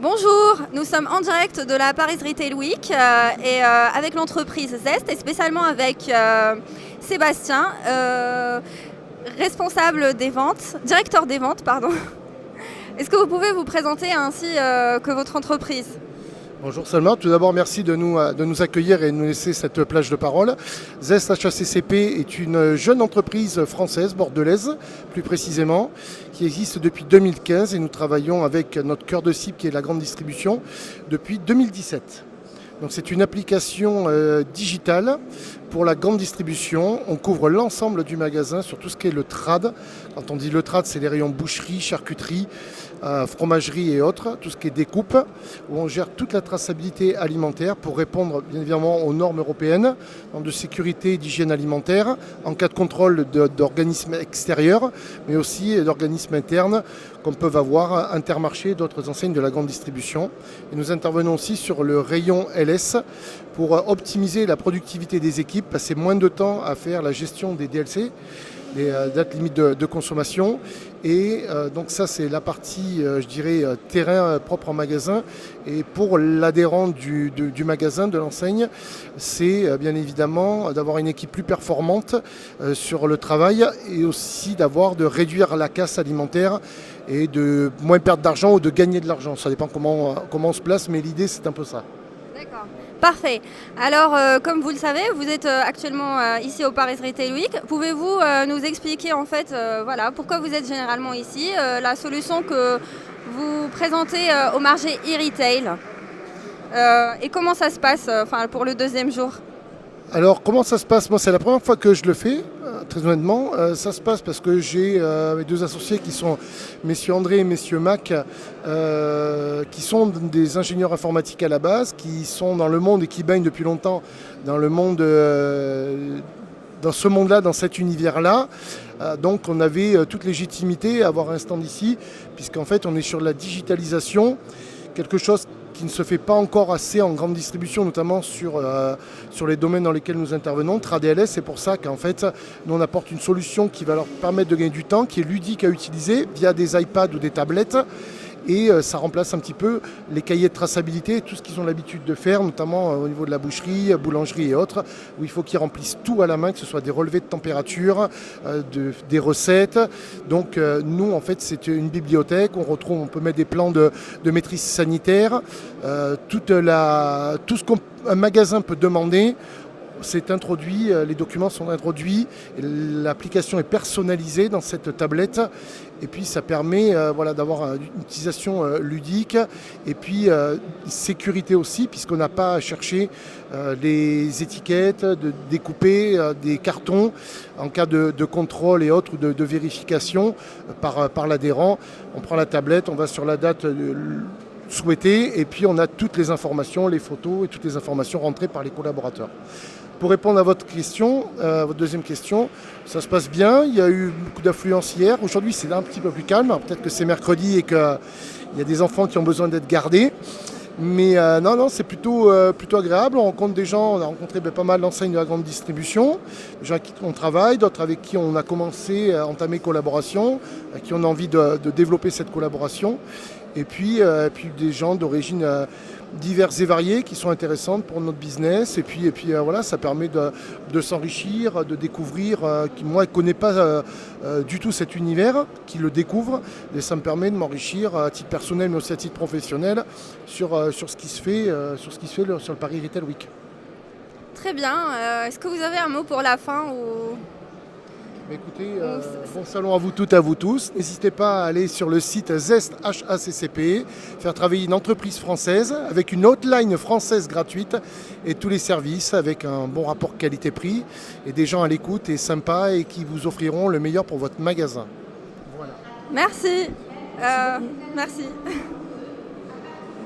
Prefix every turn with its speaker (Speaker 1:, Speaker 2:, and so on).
Speaker 1: Bonjour, nous sommes en direct de la Paris Retail Week avec l'entreprise Zest et spécialement avec Sébastien, responsable des ventes, directeur des ventes, pardon. Est-ce que vous pouvez vous présenter ainsi que votre entreprise ?
Speaker 2: Bonjour Salma, tout d'abord merci de nous accueillir et de nous laisser cette plage de parole. Zest HACCP est une jeune entreprise française, bordelaise plus précisément, qui existe depuis 2015 et nous travaillons avec notre cœur de cible qui est la grande distribution depuis 2017. Donc c'est une application digitale pour la grande distribution. On couvre l'ensemble du magasin sur tout ce qui est le trad. Quand on dit le trad, c'est les rayons boucherie, charcuterie, fromagerie et autres, tout ce qui est découpe, où on gère toute la traçabilité alimentaire pour répondre bien évidemment aux normes européennes de sécurité et d'hygiène alimentaire, en cas de contrôle d'organismes extérieurs, mais aussi d'organismes internes comme peuvent avoir Intermarché et d'autres enseignes de la grande distribution. Et nous intervenons aussi sur le rayon LS pour optimiser la productivité des équipes, passer moins de temps à faire la gestion des DLC, des dates limites de consommation. Et donc ça c'est la partie, je dirais, terrain propre en magasin. Et pour l'adhérent du magasin, de l'enseigne, c'est bien évidemment d'avoir une équipe plus performante sur le travail et aussi de réduire la casse alimentaire et de moins perdre d'argent ou de gagner de l'argent. Ça dépend comment on se place, mais l'idée c'est un peu ça.
Speaker 1: D'accord. Parfait. Alors, comme vous le savez, vous êtes actuellement ici au Paris Retail Week. Pouvez-vous nous expliquer en fait, pourquoi vous êtes généralement ici, la solution que vous présentez au marché e-retail et comment ça se passe pour le deuxième jour ?
Speaker 2: Alors comment ça se passe ? Moi c'est la première fois que je le fais, très honnêtement. Ça se passe parce que j'ai mes deux associés qui sont messieurs André et messieurs Mac, qui sont des ingénieurs informatiques à la base, qui sont dans le monde et qui baignent depuis longtemps dans le monde, dans ce monde-là, dans cet univers-là. Donc on avait toute légitimité à avoir un stand ici, puisqu'en fait on est sur la digitalisation, quelque chose qui ne se fait pas encore assez en grande distribution, notamment sur les domaines dans lesquels nous intervenons, TradLS. C'est pour ça qu'en fait, nous on apporte une solution qui va leur permettre de gagner du temps, qui est ludique à utiliser via des iPads ou des tablettes. Et ça remplace un petit peu les cahiers de traçabilité, tout ce qu'ils ont l'habitude de faire, notamment au niveau de la boucherie, boulangerie et autres, où il faut qu'ils remplissent tout à la main, que ce soit des relevés de température, des recettes. Donc nous, en fait, c'est une bibliothèque. On peut mettre des plans de maîtrise sanitaire, tout ce qu'un magasin peut demander. C'est introduit, les documents sont introduits, l'application est personnalisée dans cette tablette et puis ça permet d'avoir une utilisation ludique et puis sécurité aussi puisqu'on n'a pas à chercher les étiquettes, de découper des cartons en cas de contrôle et autres, de vérification par l'adhérent. On prend la tablette, on va sur la date souhaitée et puis on a toutes les informations, les photos et toutes les informations rentrées par les collaborateurs. Pour répondre à votre question, votre deuxième question, ça se passe bien. Il y a eu beaucoup d'affluence hier. Aujourd'hui, c'est un petit peu plus calme. Alors, peut-être que c'est mercredi et qu'il y a des enfants qui ont besoin d'être gardés. Mais non, c'est plutôt agréable. On rencontre des gens, on a rencontré pas mal d'enseignes de la grande distribution, des gens avec qui on travaille, d'autres avec qui on a commencé à entamer collaboration, qui ont envie de développer cette collaboration. Et puis des gens d'origine diverses et variées qui sont intéressantes pour notre business. Et puis ça permet de s'enrichir, de découvrir. Moi, je ne connais pas du tout cet univers, qui le découvre. Et ça me permet de m'enrichir à titre personnel, mais aussi à titre professionnel, sur ce qui se fait sur le Paris Retail Week.
Speaker 1: Très bien. Est-ce que vous avez un mot pour la fin ou...
Speaker 2: Écoutez, bon salon à vous toutes, à vous tous. N'hésitez pas à aller sur le site Zest HACCP, faire travailler une entreprise française avec une hotline française gratuite et tous les services avec un bon rapport qualité-prix et des gens à l'écoute et sympas et qui vous offriront le meilleur pour votre magasin. Voilà.
Speaker 1: Merci. Merci.